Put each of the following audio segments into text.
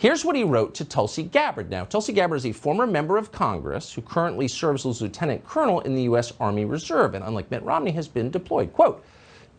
Here's what he wrote to Tulsi Gabbard. Now, Tulsi Gabbard is a former member of Congress who currently serves as lieutenant colonel in the U.S. Army Reserve, and unlike Mitt Romney, has been deployed. Quote,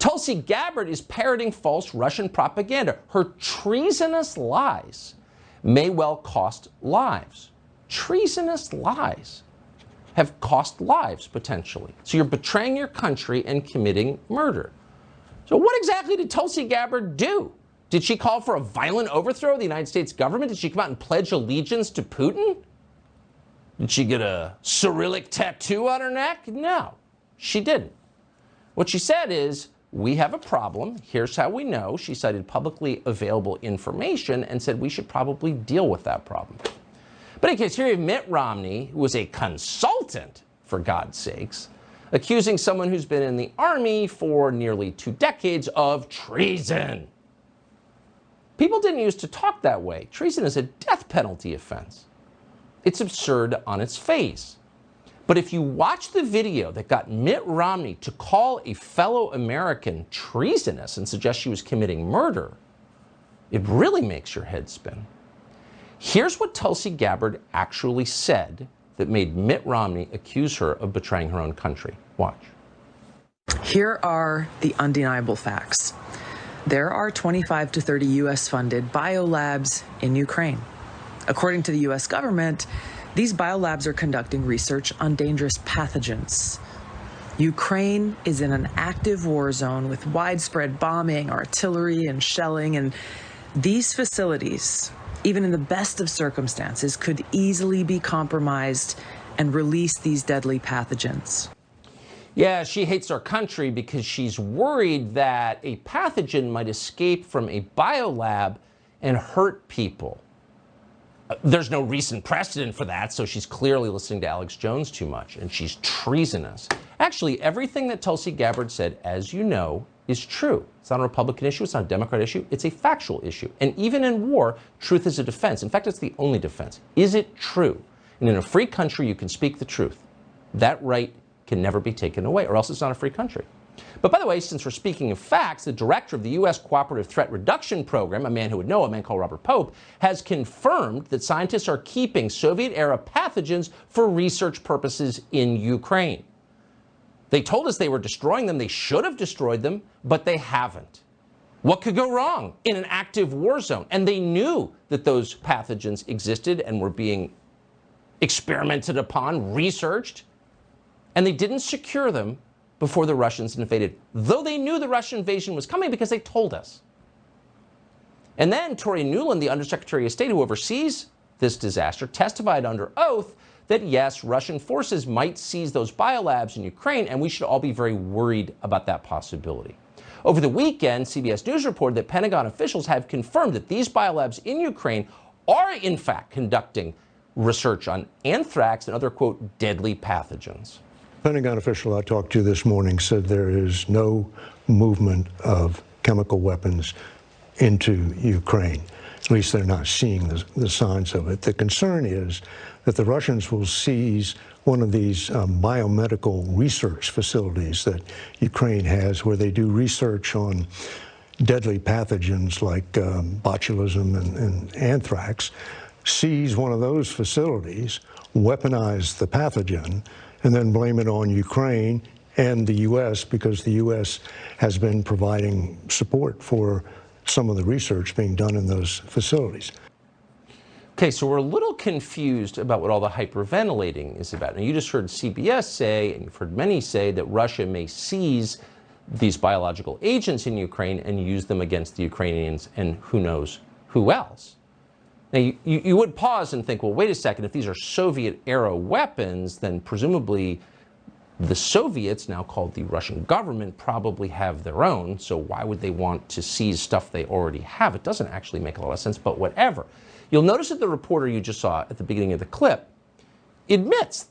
Tulsi Gabbard is parroting false Russian propaganda. Her treasonous lies may well cost lives. Treasonous lies have cost lives, potentially. So you're betraying your country and committing murder. So what exactly did Tulsi Gabbard do? Did she call for a violent overthrow of the United States government? Did she come out and pledge allegiance to Putin? Did she get a Cyrillic tattoo on her neck? No, she didn't. What she said is, we have a problem. Here's how we know. She cited publicly available information and said we should probably deal with that problem. But in case here you have Mitt Romney, who was a consultant, for God's sakes, accusing someone who's been in the Army for nearly 2 decades of treason. People didn't used to talk that way. Treason is a death penalty offense. It's absurd on its face. But if you watch the video that got Mitt Romney to call a fellow American treasonous and suggest she was committing murder, it really makes your head spin. Here's what Tulsi Gabbard actually said that made Mitt Romney accuse her of betraying her own country. Watch. Here are the undeniable facts. There are 25 to 30 U.S.-funded biolabs in Ukraine. According to the U.S. government, these biolabs are conducting research on dangerous pathogens. Ukraine is in an active war zone with widespread bombing, artillery, and shelling, and these facilities, even in the best of circumstances, could easily be compromised and release these deadly pathogens. Yeah, she hates our country because she's worried that a pathogen might escape from a biolab and hurt people. There's no recent precedent for that, so she's clearly listening to Alex Jones too much, and she's treasonous. Actually, everything that Tulsi Gabbard said, as you know, is true. It's not a Republican issue, it's not a Democrat issue, it's a factual issue. And even in war, truth is a defense. In fact, it's the only defense. Is it true? And in a free country, you can speak the truth. That right can never be taken away, or else it's not a free country. But by the way, since we're speaking of facts, the director of the U.S. Cooperative Threat Reduction Program, a man who would know, a man called Robert Pope, has confirmed that scientists are keeping Soviet-era pathogens for research purposes in Ukraine. They told us they were destroying them. They should have destroyed them, but they haven't. What could go wrong in an active war zone? And they knew that those pathogens existed and were being experimented upon, researched, and they didn't secure them before the Russians invaded, though they knew the Russian invasion was coming because they told us. And then Tory Newland, the Undersecretary of State who oversees this disaster, testified under oath that yes, Russian forces might seize those biolabs in Ukraine, and we should all be very worried about that possibility. Over the weekend, CBS News reported that Pentagon officials have confirmed that these biolabs in Ukraine are in fact conducting research on anthrax and other, quote, deadly pathogens. Pentagon official I talked to this morning said there is no movement of chemical weapons into Ukraine. At least they're not seeing the signs of it. The concern is that the Russians will seize one of these biomedical research facilities that Ukraine has, where they do research on deadly pathogens like botulism and anthrax, seize one of those facilities, weaponize the pathogen, and then blame it on Ukraine and the U.S. because the U.S. has been providing support for some of the research being done in those facilities. Okay, so we're a little confused about what all the hyperventilating is about. Now, you just heard CBS say, and you've heard many say, that Russia may seize these biological agents in Ukraine and use them against the Ukrainians and who knows who else. Now, you would pause and think, well, wait a second, if these are Soviet-era weapons, then presumably the Soviets, now called the Russian government, probably have their own, so why would they want to seize stuff they already have? It doesn't actually make a lot of sense, but whatever. You'll notice that the reporter you just saw at the beginning of the clip admits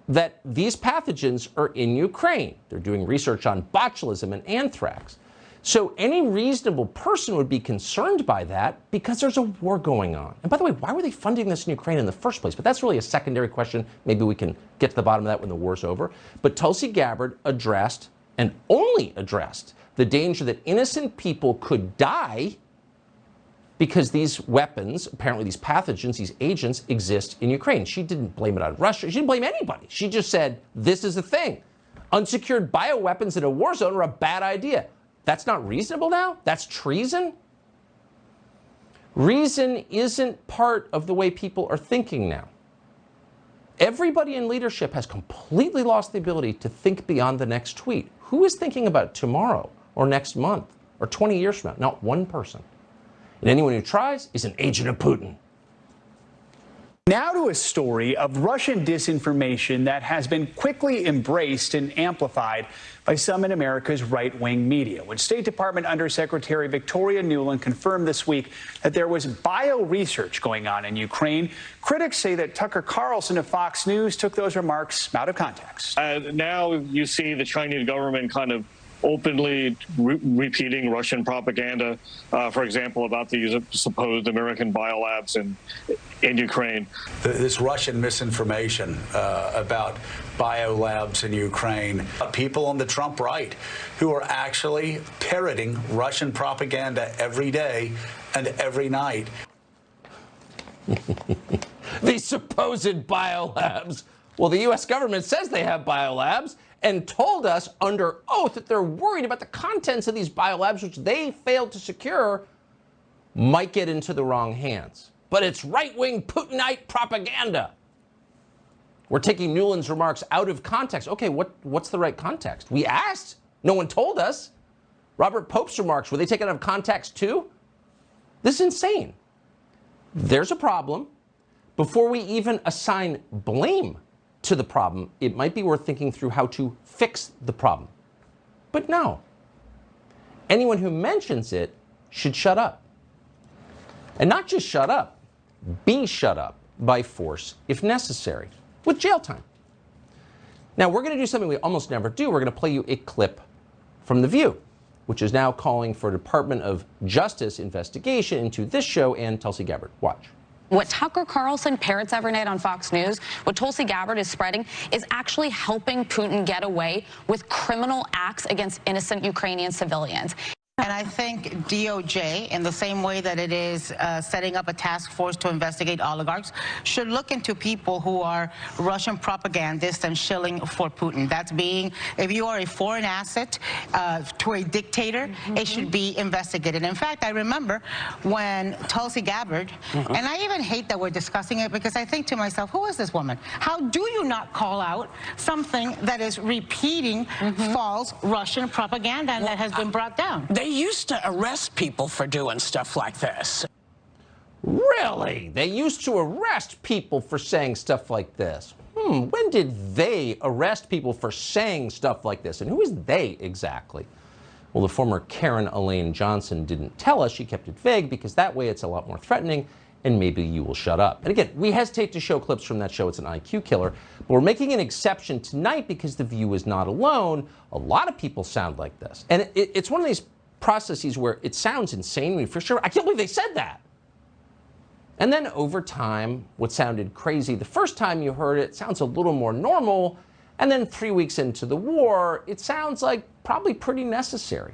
that these pathogens are in Ukraine. They're doing research on botulism and anthrax. So any reasonable person would be concerned by that because there's a war going on. And by the way, why were they funding this in Ukraine in the first place? But that's really a secondary question. Maybe we can get to the bottom of that when the war's over. But Tulsi Gabbard addressed, and only addressed, the danger that innocent people could die because these weapons, apparently these pathogens, these agents exist in Ukraine. She didn't blame it on Russia. She didn't blame anybody. She just said, this is the thing. Unsecured bioweapons in a war zone are a bad idea. That's not reasonable now? That's treason? Reason isn't part of the way people are thinking now. Everybody in leadership has completely lost the ability to think beyond the next tweet. Who is thinking about tomorrow or next month or 20 years from now? Not one person. And anyone who tries is an agent of Putin. Now to a story of Russian disinformation that has been quickly embraced and amplified by some in America's right-wing media. When State Department Undersecretary Victoria Nuland confirmed this week that there was bio-research going on in Ukraine, critics say that Tucker Carlson of Fox News took those remarks out of context. Now you see the Chinese government kind of openly repeating Russian propaganda, for example, about the supposed American biolabs in Ukraine. This Russian misinformation about biolabs in Ukraine, people on the Trump right who are actually parroting Russian propaganda every day and every night. These supposed biolabs. Well, the U.S. government says they have biolabs and told us under oath that they're worried about the contents of these biolabs, which they failed to secure, might get into the wrong hands. But it's right-wing Putinite propaganda. We're taking Nuland's remarks out of context. Okay, what's the right context? We asked. No one told us. Robert Pope's remarks, were they taken out of context too? This is insane. There's a problem. Before we even assign blame to the problem, it might be worth thinking through how to fix the problem. But no. Anyone who mentions it should shut up. And not just shut up, be shut up by force if necessary, with jail time. Now, we're going to do something we almost never do. We're going to play you a clip from The View, which is now calling for a Department of Justice investigation into this show and Tulsi Gabbard. Watch. What Tucker Carlson parrots every night on Fox News, what Tulsi Gabbard is spreading, is actually helping Putin get away with criminal acts against innocent Ukrainian civilians. And I think DOJ, in the same way that it is setting up a task force to investigate oligarchs, should look into people who are Russian propagandists and shilling for Putin. That's being, if you are a foreign asset to a dictator, it should be investigated. In fact, I remember when Tulsi Gabbard, and I even hate that we're discussing it because I think to myself, who is this woman? How do you not call out something that is repeating false Russian propaganda and that has been brought down? They used to arrest people for doing stuff like this. Really? They used to arrest people for saying stuff like this? When did they arrest people for saying stuff like this? And who is they exactly? Well, the former Karen Elaine Johnson didn't tell us. She kept it vague because that way it's a lot more threatening and maybe you will shut up. And again, we hesitate to show clips from that show. It's an IQ killer. But we're making an exception tonight because The View is not alone. A lot of people sound like this. And it's one of these processes where it sounds insane for sure. I can't believe they said that. And then over time, what sounded crazy the first time you heard it sounds a little more normal. And then 3 weeks into the war, it sounds like probably pretty necessary.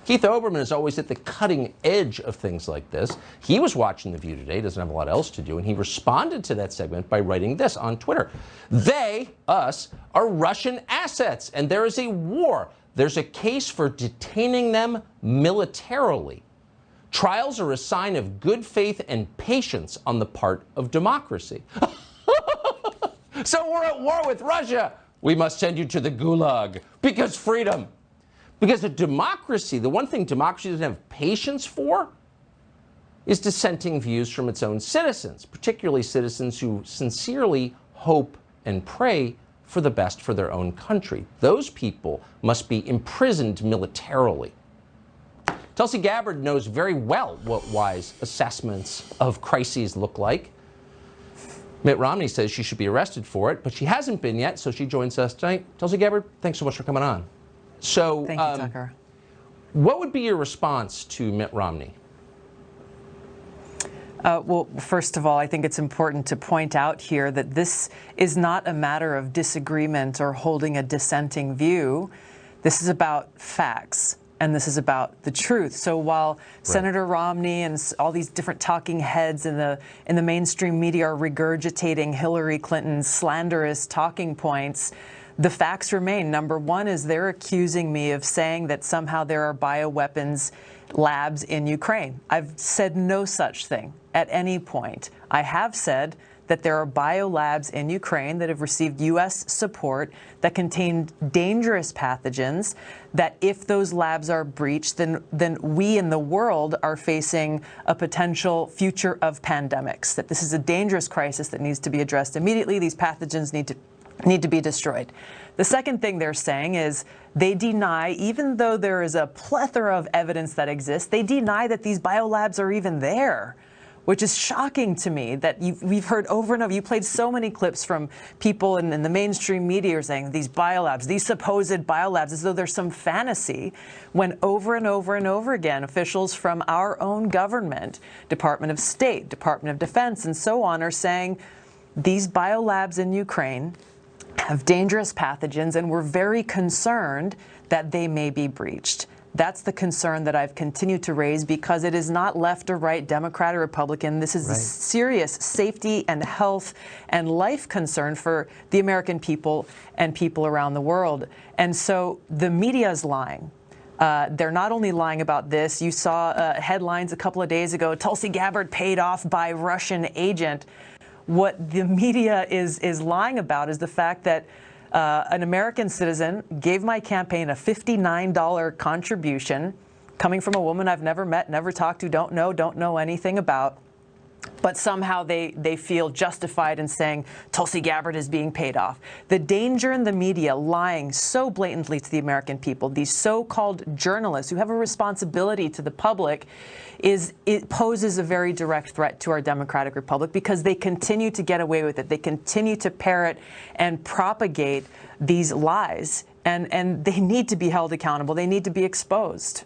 Keith Olbermann is always at the cutting edge of things like this. He was watching The View today, doesn't have a lot else to do, and he responded to that segment by writing this on Twitter. They, us, are Russian assets, and there is a war. There's a case for detaining them militarily. Trials are a sign of good faith and patience on the part of democracy. So we're at war with Russia. We must send you to the gulag because freedom. Because a democracy, the one thing democracy doesn't have patience for is dissenting views from its own citizens, particularly citizens who sincerely hope and pray for the best for their own country. Those people must be imprisoned militarily. Tulsi Gabbard knows very well what wise assessments of crises look like. Mitt Romney says she should be arrested for it, but she hasn't been yet, so she joins us tonight. Tulsi Gabbard, thanks so much for coming on. So, Thank you, Tucker. What would be your response to Mitt Romney? Well, first of all, I think it's important to point out here that this is not a matter of disagreement or holding a dissenting view. This is about facts. and this is about the truth. So while Senator Romney and all these different talking heads in the mainstream media are regurgitating Hillary Clinton's slanderous talking points, the facts remain. Number one is they're accusing me of saying that somehow there are bioweapons labs in Ukraine. I've said no such thing at any point. I have said that there are biolabs in Ukraine that have received U.S. support that contain dangerous pathogens, that if those labs are breached, then we in the world are facing a potential future of pandemics, that this is a dangerous crisis that needs to be addressed immediately. These pathogens need to be destroyed. The second thing they're saying is they deny, even though there is a plethora of evidence that exists, they deny that these biolabs are even there, which is shocking to me. That we've heard over and over. You played so many clips from people in the mainstream media saying these biolabs, these supposed biolabs, as though there's some fantasy, when over and over and over again, officials from our own government, Department of State, Department of Defense, and so on, are saying these biolabs in Ukraine have dangerous pathogens, and we're very concerned that they may be breached. That's the concern that I've continued to raise, because it is not left or right, Democrat or Republican. This is a serious safety and health and life concern for the American people and people around the world. And so the media is lying. They're not only lying about this. You saw headlines a couple of days ago, Tulsi Gabbard paid off by Russian agent. What the media is lying about is the fact that an American citizen gave my campaign a $59 contribution, coming from a woman I've never met, never talked to, don't know anything about. But somehow they feel justified in saying Tulsi Gabbard is being paid off. The danger in the media lying so blatantly to the American people, these so-called journalists who have a responsibility to the public, it poses a very direct threat to our democratic republic, because they continue to get away with it. They continue to parrot and propagate these lies, and they need to be held accountable. They need to be exposed.